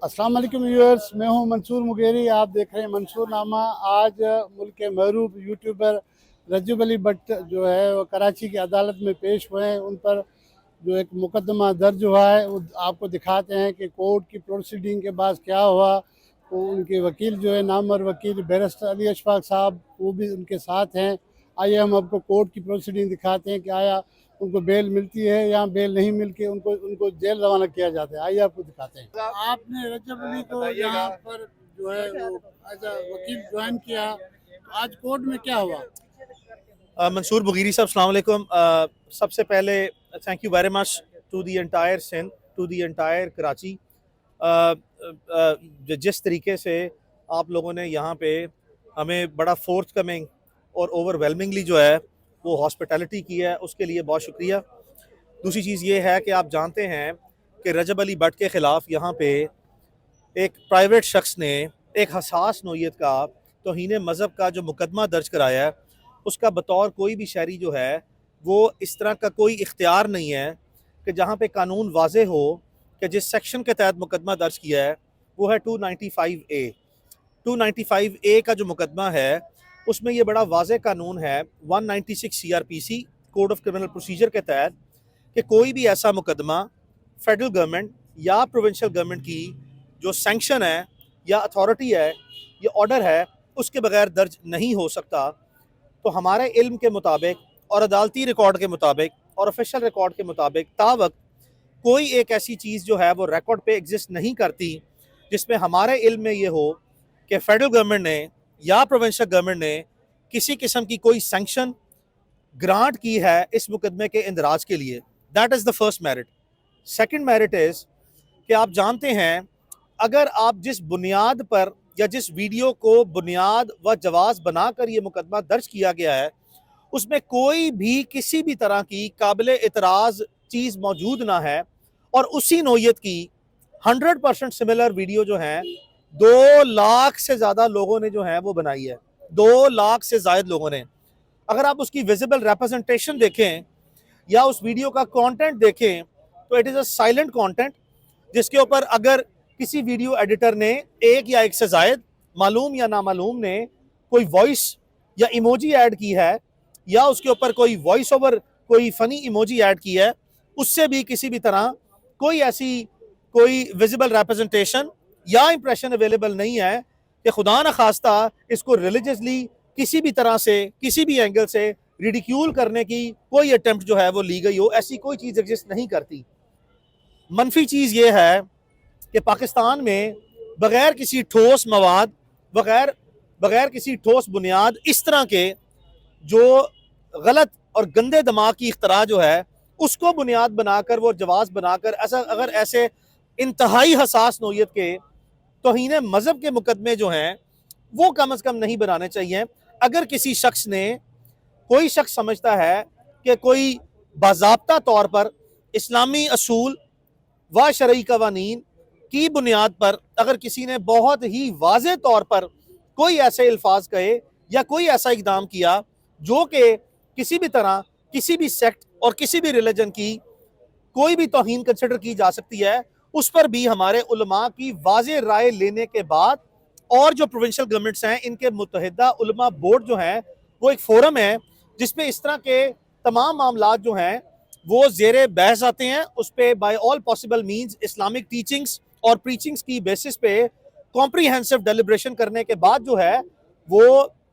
अस्सलाम वालेकुम व्यूअर्स, मैं हूं मंसूर मुगेरी। आप देख रहे हैं मंसूर नामा। आज मुल्क के महरूफ यूट्यूबर रजब अली भट्ट जो है वो कराची की अदालत में पेश हुए हैं। उन पर जो एक मुकदमा दर्ज हुआ है वो आपको दिखाते हैं कि कोर्ट की प्रोसीडिंग के बाद क्या हुआ। वो उनके वकील जो है नामवर वकील बैरिस्टर अली अशफाक साहब वो भी उनके साथ हैं। आइए हम आपको कोर्ट की प्रोसीडिंग दिखाते हैं कि आया उनको बेल मिलती है या बेल नहीं मिल के उनको उनको जेल रवाना किया जाता है। आइए आपको दिखाते हैं। आपने रजब अली को यहाँ पर जो है वो एज अ वकील ज्वाइन किया, तो आज कोर्ट में क्या हुआ? मंसूर बुगीरी साहब, अस्सलाम वालेकुम। सबसे पहले thank you very much to the entire Sindh, to the entire Karachi. जिस तरीके से आप लोगों ने यहाँ पे हमें बड़ा फोर्थ कमिंग और ओवरवेलमिंगली जो है वो हॉस्पिटैलिटी की है, उसके लिए बहुत शुक्रिया। दूसरी चीज़ ये है कि आप जानते हैं कि रजब अली भट्ट के ख़िलाफ़ यहाँ पे एक प्राइवेट शख्स ने एक हसास नोयत का तौहीन मज़हब का जो मुकदमा दर्ज कराया है, उसका बतौर कोई भी शहरी जो है वो इस तरह का कोई इख्तियार नहीं है कि जहाँ पे कानून वाज़े हो कि जिस सेक्शन के तहत मुकदमा दर्ज किया है वो है 295A। 295A का जो मुकदमा है उसमें ये बड़ा वाज़े कानून है 196 CRPC code of criminal procedure के तहत कि कोई भी ऐसा मुकदमा फेडरल गवर्नमेंट या प्रोविंशियल गवर्नमेंट की जो सैंक्शन है या अथॉरिटी है या ऑर्डर है उसके बगैर दर्ज नहीं हो सकता। तो हमारे इल्म के मुताबिक और अदालती रिकॉर्ड के मुताबिक और ऑफिशियल रिकॉर्ड के मुताबिक तावक्त कोई एक ऐसी चीज़ जो है वो रिकॉर्ड पे एग्जिस्ट नहीं करती जिसमें हमारे इल्म में ये हो कि फेडरल गवर्नमेंट ने या प्रोविंशियल गवर्नमेंट ने किसी किस्म की कोई सैंक्शन ग्रांट की है इस मुकदमे के इंदराज के लिए। That is the first merit. Second merit is कि आप जानते हैं अगर आप जिस बुनियाद पर या जिस वीडियो को बुनियाद व जवाज़ बनाकर ये मुकदमा दर्ज किया गया है उसमें कोई भी किसी भी तरह की काबिल इतराज़ चीज़ मौजूद ना है और उसी नोयत की 100% सिमिलर वीडियो जो है 2 लाख से ज़्यादा लोगों ने जो है वो बनाई है, 2 लाख से ज़ायद लोगों ने। अगर आप उसकी विजिबल रिप्रेजेंटेशन देखें या उस वीडियो का कंटेंट देखें तो it is a silent content जिसके ऊपर अगर किसी वीडियो एडिटर ने एक या एक से ज़ायद मालूम या नामालूम ने कोई वॉइस या इमोजी ऐड की है या उसके ऊपर कोई वॉइस ओवर कोई फ़नी इमोजी ऐड की है, उससे भी किसी भी तरह कोई ऐसी कोई विजिबल रिप्रेजेंटेशन या इंप्रेशन अवेलेबल नहीं है कि खुदा न खास्ता इसको रिलीजियसली किसी भी तरह से किसी भी एंगल से रिडिक्यूल करने की कोई अटेम्प्ट जो है वो ली गई हो। ऐसी कोई चीज़ एग्जिस्ट नहीं करती। मनफी चीज़ ये है कि पाकिस्तान में बग़ैर किसी ठोस मवाद बग़ैर बग़ैर किसी ठोस बुनियाद इस तरह के जो गलत और गंदे दिमाग की इख्तरा जो है उसको बुनियाद बनाकर वो जवाज़ बनाकर ऐसा अगर ऐसे इंतहाई हसास नोयत के तौहीन मज़हब के मुकदमे जो हैं वो कम अज़ कम नहीं बनाने चाहिए। अगर किसी शख्स ने कोई शख्स समझता है कि कोई बाज़ाब्ता तौर पर इस्लामी असूल व शरई कवानीन की बुनियाद पर अगर किसी ने बहुत ही वाज़े तौर पर कोई ऐसे अल्फाज कहे या कोई ऐसा इक़दाम किया जो कि किसी भी तरह किसी भी सेक्ट और किसी भी रिलीजन की कोई भी तौहीन कंसिडर की जा सकती है, उस पर भी हमारे उलमा की वाज़े राय लेने के बाद और जो प्रोविंशियल गवर्नमेंट्स हैं इनके मुत्तहिदा उलमा बोर्ड जो है वो एक फोरम है जिसपे इस तरह के तमाम मामलात जो हैं वो ज़ेरे बहस आते हैं। उस पर by all possible means Islamic teachings और प्रीचिंग्स की बेसिस पे कॉम्प्रीहेंसिव डेलिब्रेशन करने के बाद जो है वो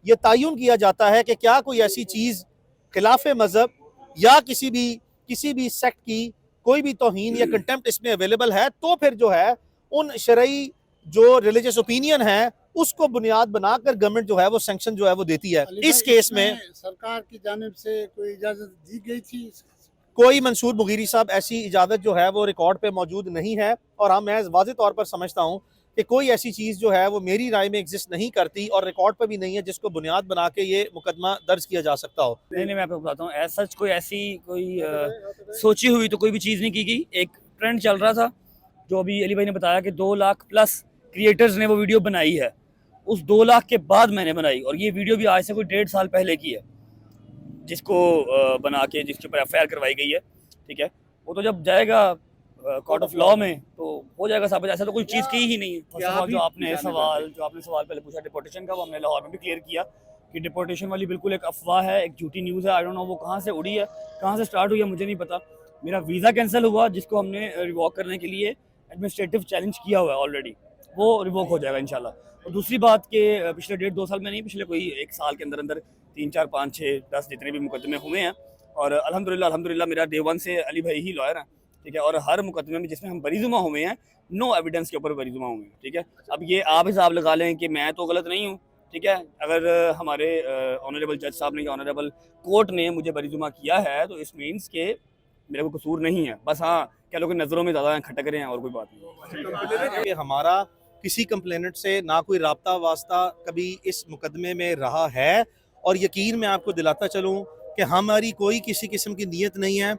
ये तयन किया जाता है कि क्या कोई ऐसी चीज़ खिलाफ मज़हब या किसी भी सेक्ट की कोई भी तौहीन या कंटेम्प्ट इसमें अवेलेबल है, तो फिर जो है उन शरई जो रिलीजियस ओपिनियन है उसको बुनियाद बनाकर गवर्नमेंट जो है वो सैंक्शन जो है वो देती है। इस केस में सरकार की जानिब से कोई इजाज़त दी गई थी? कोई मंसूर बुगीरी साहब ऐसी इजाज़त जो है वो रिकॉर्ड पे मौजूद नहीं है और हम मैं वाज़े तौर पर समझता हूँ कि कोई ऐसी चीज़ जो है वो मेरी राय में एग्जिस्ट नहीं करती और रिकॉर्ड पे भी नहीं है जिसको बुनियाद बना के ये मुकदमा दर्ज किया जा सकता हो। नहीं, मैं आपको बताता हूँ, एज सच कोई ऐसी कोई सोची हुई तो कोई भी चीज़ नहीं की गई। एक ट्रेंड चल रहा था जो अभी अली भाई ने बताया कि 2 लाख प्लस क्रिएटर्स ने वो वीडियो बनाई है। उस 2 लाख के बाद मैंने बनाई और ये वीडियो भी आज से कोई 1.5 साल पहले की है जिसको बना के जिसके ऊपर FIR करवाई गई है। ठीक है, वो तो जब जाएगा कोर्ट ऑफ लॉ में, तो हो जाएगा साबित। ऐसा तो कोई चीज़ की ही नहीं है। फर्स्ट ऑफ ऑल अभी जो आपने जानना सवाल पहले पूछा डिपोर्टेशन का, वो हमने लाहौर में भी क्लियर किया कि डिपोर्टेशन वाली बिल्कुल एक अफवाह है, एक झूठी न्यूज़ है। आई डोंट नो वो कहाँ से उड़ी है, कहाँ से स्टार्ट हुई है, मुझे नहीं पता। मेरा वीज़ा कैंसिल हुआ, जिसको हमने रिवॉक करने के लिए एडमिनिस्ट्रेटिव चैलेंज किया हुआ है ऑलरेडी, वो रिवॉक हो जाएगा इंशाल्लाह। और दूसरी बात कि पिछले 1.5-2 साल में नहीं, पिछले कोई 1 साल के अंदर अंदर 3, 4, 5, 6, 10 जितने भी मुकदमे हुए हैं, और अल्हम्दुलिल्लाह मेरा डे 1 से अली भाई ही लॉयर है, ठीक है। और हर मुकदमे में जिसमें हम बरीजुमा हुए हैं, नो एविडेंस के ऊपर बरीजुमा हुए हैं, ठीक है। अब ये आप हिसाब लगा लें कि मैं तो गलत नहीं हूँ, ठीक है। अगर हमारे ऑनरेबल जज साहब ने या ऑनरेबल कोर्ट ने मुझे बरीजुमा किया है, तो इस मीन्स के मेरा कोई कसूर नहीं है। बस हाँ, क्या लोग नज़रों में ज़्यादा खटक रहे हैं, और कोई बात नहीं। कि हमारा किसी कंप्लेनेंट से ना कोई राब्ता वास्ता कभी इस मुकदमे में रहा है, और यकीन मैं आपको दिलाता चलूँ कि हमारी कोई किसी किस्म की नीयत नहीं है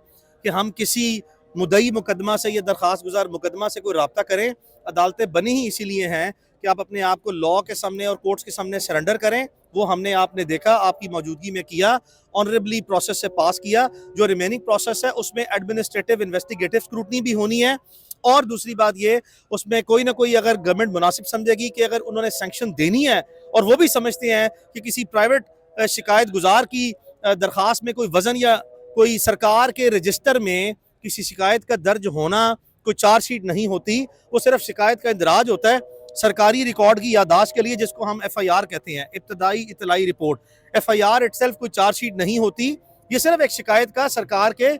कि हम किसी मुद्दई मुकदमा से या दरख्वास्त गुजार मुकदमा से कोई राब्ता करें। अदालतें बनी ही इसीलिए हैं कि आप अपने आप को लॉ के सामने और कोर्ट्स के सामने सरेंडर करें। वो हमने आपने देखा, आपकी मौजूदगी में किया, ऑनरेबली प्रोसेस से पास किया। जो रिमेनिंग प्रोसेस है उसमें एडमिनिस्ट्रेटिव इन्वेस्टिगेटिव स्क्रूटनी भी होनी है। और दूसरी बात ये, उसमें कोई ना कोई अगर गवर्नमेंट मुनासिब समझेगी कि अगर उन्होंने सैंक्शन देनी है, और वो भी समझते हैं कि किसी प्राइवेट शिकायत गुजार की दरख्वास्त में कोई वजन या कोई सरकार के रजिस्टर में किसी शिकायत का दर्ज होना कोई चार्जशीट नहीं होती, वो सिर्फ शिकायत का इंदराज होता है सरकारी रिकॉर्ड की यादाश्त के लिए, जिसको हम FIR कहते हैं, इब्तदाई इतलाई रिपोर्ट। FIR इटसेल्फ कोई चार्जशीट नहीं होती, ये सिर्फ एक शिकायत का सरकार के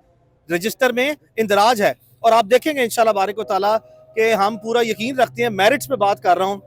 रजिस्टर में इंदराज है। और आप देखेंगे इंशाल्लाह बारिक व ताला कि हम पूरा यकीन रखते हैं, मेरिट्स पे बात कर रहा हूँ,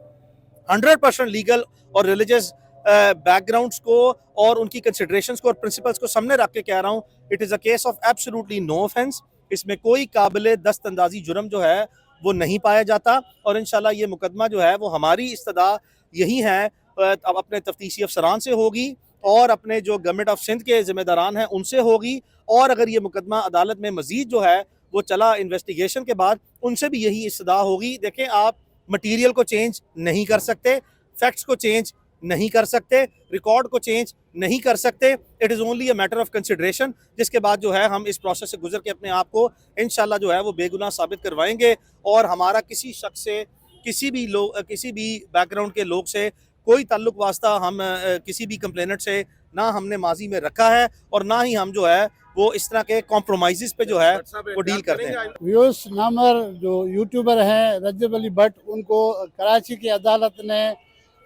100% लीगल और रिलीजियस बैकग्राउंड्स को और उनकी कंसिडरेशंस को और प्रिंसिपल्स को सामने रख के कह रहा हूँ, it is a case of absolutely no offence. इसमें कोई काबिल दस्तअंदाजी जुर्म जो है वो नहीं पाया जाता। और इंशाल्लाह ये मुकदमा जो है वो हमारी इस्तदा यही है, अब अपने तफ्तीशी अफसरान से होगी और अपने जो गवर्नमेंट ऑफ सिंध के ज़िम्मेदारान हैं उनसे होगी। और अगर ये मुकदमा अदालत में मजीद जो है वो चला इन्वेस्टिगेशन के बाद, उनसे भी यही इस्तदा होगी। देखें, आप मटीरियल को चेंज नहीं कर सकते, फैक्ट्स को चेंज नहीं कर सकते, रिकॉर्ड को चेंज नहीं कर सकते। It is only a matter of consideration, जिसके बाद जो है हम इस प्रोसेस से गुजर के अपने आप को इंशाल्लाह जो है वो बेगुनाह साबित करवाएंगे। और हमारा किसी शख्स से, किसी भी बैकग्राउंड के लोग से कोई ताल्लुक वास्ता हम किसी भी कंप्लेनेंट से ना हमने माजी में रखा है, और ना ही हम जो है वो इस तरह के कॉम्प्रोमाइज़ पे जो है वो डील करते हैं। व्यूस नामर जो यूट्यूबर हैं रजब अली भट्ट, उनको कराची की अदालत ने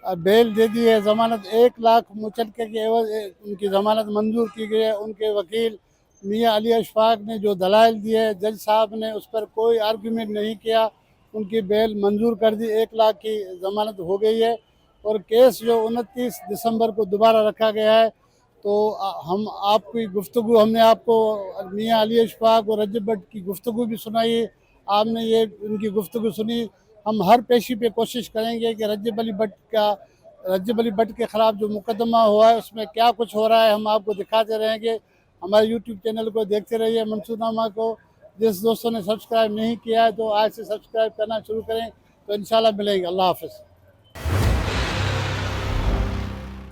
बेल दे दी है। ज़मानत 1 लाख मुचलके के एवज उनकी ज़मानत मंजूर की गई है। उनके वकील मियाँ अली अशफाक ने जो दलाइल दिए, जज साहब ने उस पर कोई आर्गूमेंट नहीं किया, उनकी बेल मंजूर कर दी, 1 लाख की ज़मानत हो गई है। और केस जो 29 दिसंबर को दोबारा रखा गया है, तो हम आपकी गुफ्तगू, हमने आपको मियाँ अली अशफाक और रजब भट्ट की गुफ्तगू भी सुनाई, आपने ये उनकी गुफ्तगू सुनी। हम हर पेशी पे कोशिश करेंगे कि रजब अली भट्ट के ख़िलाफ़ जो मुकदमा हुआ है उसमें क्या कुछ हो रहा है, हम आपको दिखाते रहेंगे। हमारे यूट्यूब चैनल को देखते रहिए, मंसूरनामा को। जिस दोस्तों ने सब्सक्राइब नहीं किया है तो आज से सब्सक्राइब करना शुरू करें, तो इंशाल्लाह मिलेंगे। अल्लाह हाफ़िज़।